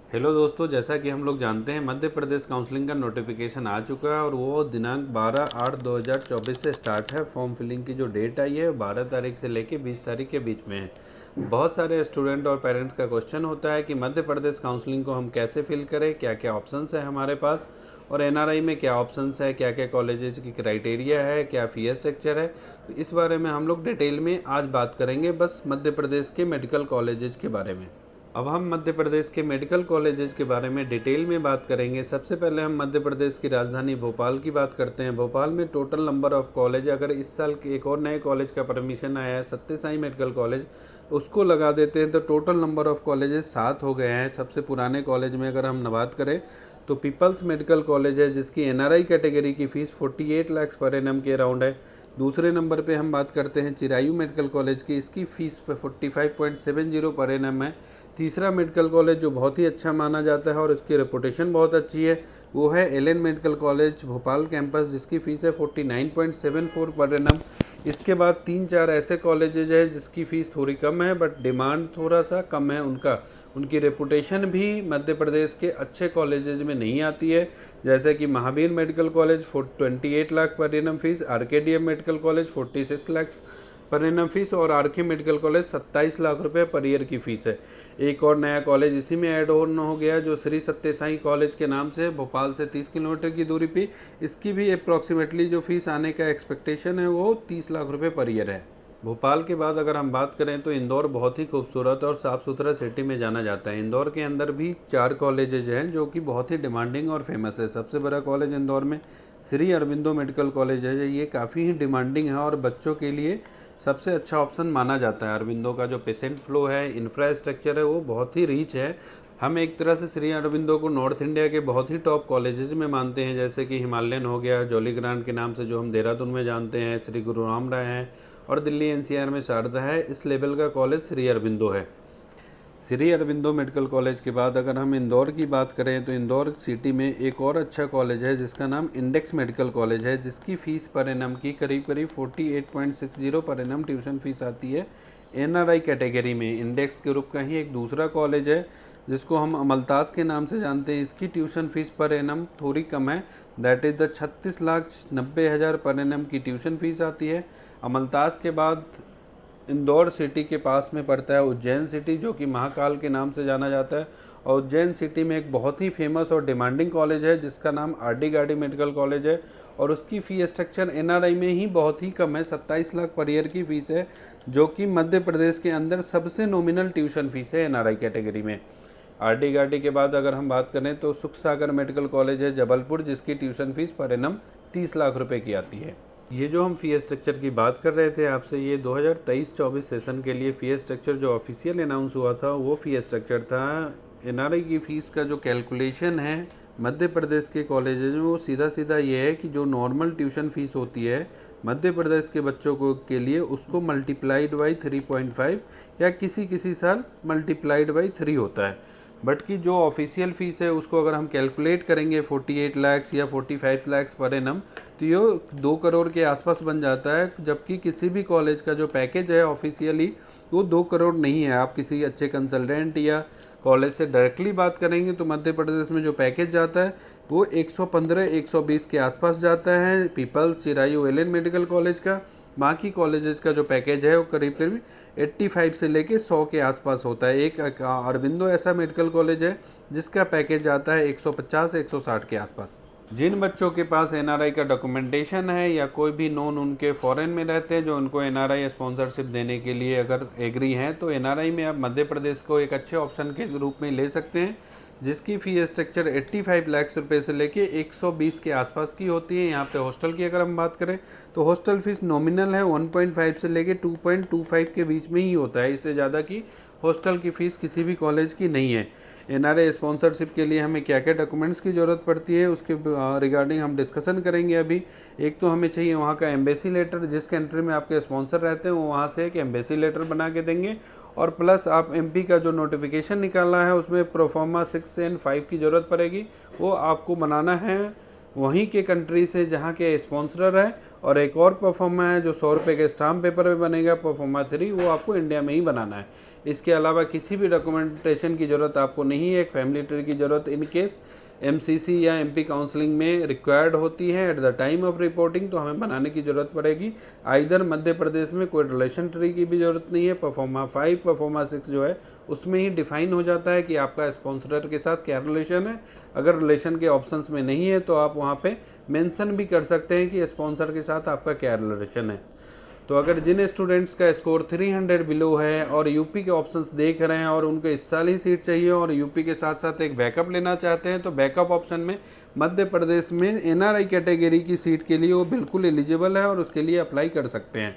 Hello दोस्तों, जैसा कि हम लोग जानते हैं मध्य प्रदेश काउंसलिंग का नोटिफिकेशन आ चुका है और वो दिनांक 12/8/2024 से स्टार्ट है। फॉर्म फिलिंग की जो डेट आई है 12 तारीख से लेके 20 तारीख के बीच में है। बहुत सारे स्टूडेंट और पेरेंट्स का क्वेश्चन होता है कि मध्य प्रदेश काउंसलिंग को हम कैसे फिल करें, क्या क्या ऑप्शंस है हमारे पास और एनआरआई में क्या ऑप्शंस है, क्या क्या कॉलेजेस की क्राइटेरिया है, क्या फीस स्ट्रक्चर है। तो इस बारे में हम लोग डिटेल में आज बात करेंगे, बस मध्य प्रदेश के मेडिकल कॉलेजेस के बारे में। अब हम मध्य प्रदेश के मेडिकल कॉलेजेस के बारे में डिटेल में बात करेंगे। सबसे पहले हम मध्य प्रदेश की राजधानी भोपाल की बात करते हैं। भोपाल में टोटल नंबर ऑफ कॉलेज, अगर इस साल के एक और नए कॉलेज का परमिशन आया है सत्य साई मेडिकल कॉलेज, उसको लगा देते हैं तो टोटल नंबर ऑफ कॉलेजेस 7 हो गए हैं। सबसे पुराने कॉलेज में अगर हम बात करें तो पीपल्स मेडिकल कॉलेज है, जिसकी एनआरआई कैटेगरी की फ़ीस 48 लाख पर एनम के अराउंड है। दूसरे नंबर पे हम बात करते हैं चिरायू मेडिकल कॉलेज की, इसकी फ़ीस 45.70 पर एनम है। तीसरा मेडिकल कॉलेज जो बहुत ही अच्छा माना जाता है और इसकी रेपुटेशन बहुत अच्छी है, वो है LN medical college Bhopal campus, जिसकी फ़ीस है 49.74 पर एनम। इसके बाद 3-4 ऐसे कॉलेजेज हैं जिसकी फ़ीस थोड़ी कम है बट डिमांड थोड़ा सा कम है उनकी रेपुटेशन भी मध्य प्रदेश के अच्छे कॉलेजेज में नहीं आती है। जैसे कि Mahavir medical college 28 lakh per annum fees, RKDM medical college 46 lakh per annum fees और आरके मेडिकल कॉलेज 27 लाख रुपए पर ईयर की फ़ीस है। एक और नया कॉलेज इसी में ऐड ऑन हो गया जो श्री सत्य साई कॉलेज के नाम से भोपाल से 30 किलोमीटर की दूरी पे। इसकी भी अप्रॉक्सीमेटली जो फीस आने का एक्सपेक्टेशन है वो 30 लाख रुपए पर ईयर है। भोपाल के बाद अगर हम बात करें तो इंदौर बहुत ही खूबसूरत और साफ़ सुथरा सिटी में जाना जाता है। इंदौर के अंदर भी 4 कॉलेजेज हैं जो कि बहुत ही डिमांडिंग और फेमस है। सबसे बड़ा कॉलेज इंदौर में श्री अरविंदो मेडिकल कॉलेज है। ये काफ़ी ही डिमांडिंग है और बच्चों के लिए सबसे अच्छा ऑप्शन माना जाता है। अरविंदो का जो पेशेंट फ्लो है, इंफ्रास्ट्रक्चर है, वो बहुत ही रिच है। हम एक तरह से श्री अरविंदो को नॉर्थ इंडिया के बहुत ही टॉप कॉलेजेस में मानते हैं, जैसे कि हिमालयन हो गया, जॉली ग्रांट के नाम से जो हम देहरादून में जानते हैं, श्री गुरु राम राय हैं और दिल्ली एनसीआर में शारदा है। इस लेवल का कॉलेज श्री अरविंदो है। श्री अरविंदो मेडिकल कॉलेज के बाद अगर हम इंदौर की बात करें तो इंदौर सिटी में एक और अच्छा कॉलेज है जिसका नाम इंडेक्स मेडिकल कॉलेज है, जिसकी फ़ीस पर एनम की करीब 48.60 पर एनम ट्यूशन फ़ीस आती है। एनआरआई कैटेगरी में इंडेक्स ग्रुप का ही एक दूसरा कॉलेज है जिसको हम अमलतास के नाम से जानते हैं। इसकी ट्यूशन फ़ीस पर एनम थोड़ी कम है, that is the 36,90,000 per annum की ट्यूशन फ़ीस आती है। अमलतास के बाद इंदौर सिटी के पास में पड़ता है उज्जैन सिटी, जो कि महाकाल के नाम से जाना जाता है। और उज्जैन सिटी में एक बहुत ही फेमस और डिमांडिंग कॉलेज है जिसका नाम आरडी गार्डी मेडिकल कॉलेज है और उसकी फ़ी स्ट्रक्चर एनआरआई में ही बहुत ही कम है, 27 लाख पर ईयर की फ़ीस है, जो कि मध्य प्रदेश के अंदर सबसे नॉमिनल ट्यूशन फ़ीस है एनआरआई कैटेगरी में। आरडी गार्डी के बाद अगर हम बात करें तो सुख सागर मेडिकल कॉलेज है जबलपुर, जिसकी tuition fees per annum 30 lakh रुपये की आती है। ये जो हम फ़ी स्ट्रक्चर की बात कर रहे थे आपसे, ये 2023-24 सेशन के लिए फ़ी स्ट्रक्चर जो ऑफिशियल अनाउंस हुआ था वो फ़ी स्ट्रक्चर था। एनआरआई की फ़ीस का जो कैलकुलेशन है मध्य प्रदेश के कॉलेजेस में, वो सीधा सीधा ये है कि जो नॉर्मल ट्यूशन फ़ीस होती है मध्य प्रदेश के बच्चों को के लिए, उसको मल्टीप्लाइड बाई 3.5 या किसी साल मल्टीप्लाइड बाई 3 होता है। बट की जो ऑफिशियल फ़ीस है उसको अगर हम कैलकुलेट करेंगे 48 लाख या 45 लाख पर एनम, तो ये 2 करोड़ के आसपास बन जाता है। जबकि किसी भी कॉलेज का जो पैकेज है ऑफिशियली वो 2 करोड़ नहीं है। आप किसी अच्छे कंसल्टेंट या कॉलेज से डायरेक्टली बात करेंगे तो मध्य प्रदेश में जो पैकेज जाता है वो 115-120 के आसपास जाता है peoples, Chirayu, LN medical college का। बाकी कॉलेजेस का जो पैकेज है वो करीब करीब 85 से लेके 100 के आसपास होता है। एक अरविंदो ऐसा मेडिकल कॉलेज है जिसका पैकेज आता है 150-160 के आसपास। जिन बच्चों के पास एनआरआई का डॉक्यूमेंटेशन है या कोई भी नॉन उनके फॉरेन में रहते हैं जो उनको एनआरआई स्पॉन्सरशिप देने के लिए अगर एग्री हैं, तो एनआरआई में आप मध्य प्रदेश को एक अच्छे ऑप्शन के रूप में ले सकते हैं, जिसकी फ़ी स्ट्रक्चर 85 लाख रुपये से लेके 120 के आसपास की होती है। यहाँ पे हॉस्टल की अगर हम बात करें तो हॉस्टल फीस नॉमिनल है 1.5 से लेके 2.25 के बीच में ही होता है। इससे ज़्यादा की हॉस्टल की फ़ीस किसी भी कॉलेज की नहीं है। एनआरआई स्पॉन्सरशिप के लिए हमें क्या क्या डॉक्यूमेंट्स की ज़रूरत पड़ती है उसके रिगार्डिंग हम डिस्कशन करेंगे अभी। एक तो हमें चाहिए वहाँ का एम्बेसी लेटर, जिस कंट्री में आपके स्पॉन्सर रहते हैं वो वहाँ से एक एम्बेसी लेटर बना के देंगे। और प्लस आप एमपी का जो नोटिफिकेशन निकालना है उसमें प्रोफार्मा 6 एंड 5 की ज़रूरत पड़ेगी, वो आपको बनाना है वहीं के कंट्री से जहाँ के स्पॉन्सर है। और एक और परफॉर्मा है जो 100 रुपये के स्टाम्प पेपर में बनेगा, परफॉर्मा 3, वो आपको इंडिया में ही बनाना है। इसके अलावा किसी भी डॉक्यूमेंटेशन की ज़रूरत आपको नहीं है। एक फैमिली ट्री की ज़रूरत इन केस एमसीसी या एमपी काउंसलिंग में रिक्वायर्ड होती है at the time of reporting, तो हमें बनाने की ज़रूरत पड़ेगी। आइदर मध्य प्रदेश में कोई रिलेशन ट्री की भी ज़रूरत नहीं है। परफॉर्मा 5 परफॉर्मा 6 जो है उसमें ही डिफाइन हो जाता है कि आपका स्पॉन्सर के साथ क्या रिलेशन है। अगर रिलेशन के ऑप्शंस में नहीं है तो आप वहाँ पे मेंशन भी कर सकते हैं कि स्पॉन्सर के साथ आपका क्या रिलेशन है। तो अगर जिन स्टूडेंट्स का स्कोर 300 बिलो है और यूपी के ऑप्शंस देख रहे हैं और उनको इस साल ही सीट चाहिए और यूपी के साथ साथ एक बैकअप लेना चाहते हैं, तो बैकअप ऑप्शन में मध्य प्रदेश में एनआरआई कैटेगरी की सीट के लिए वो बिल्कुल एलिजिबल है और उसके लिए अप्लाई कर सकते हैं।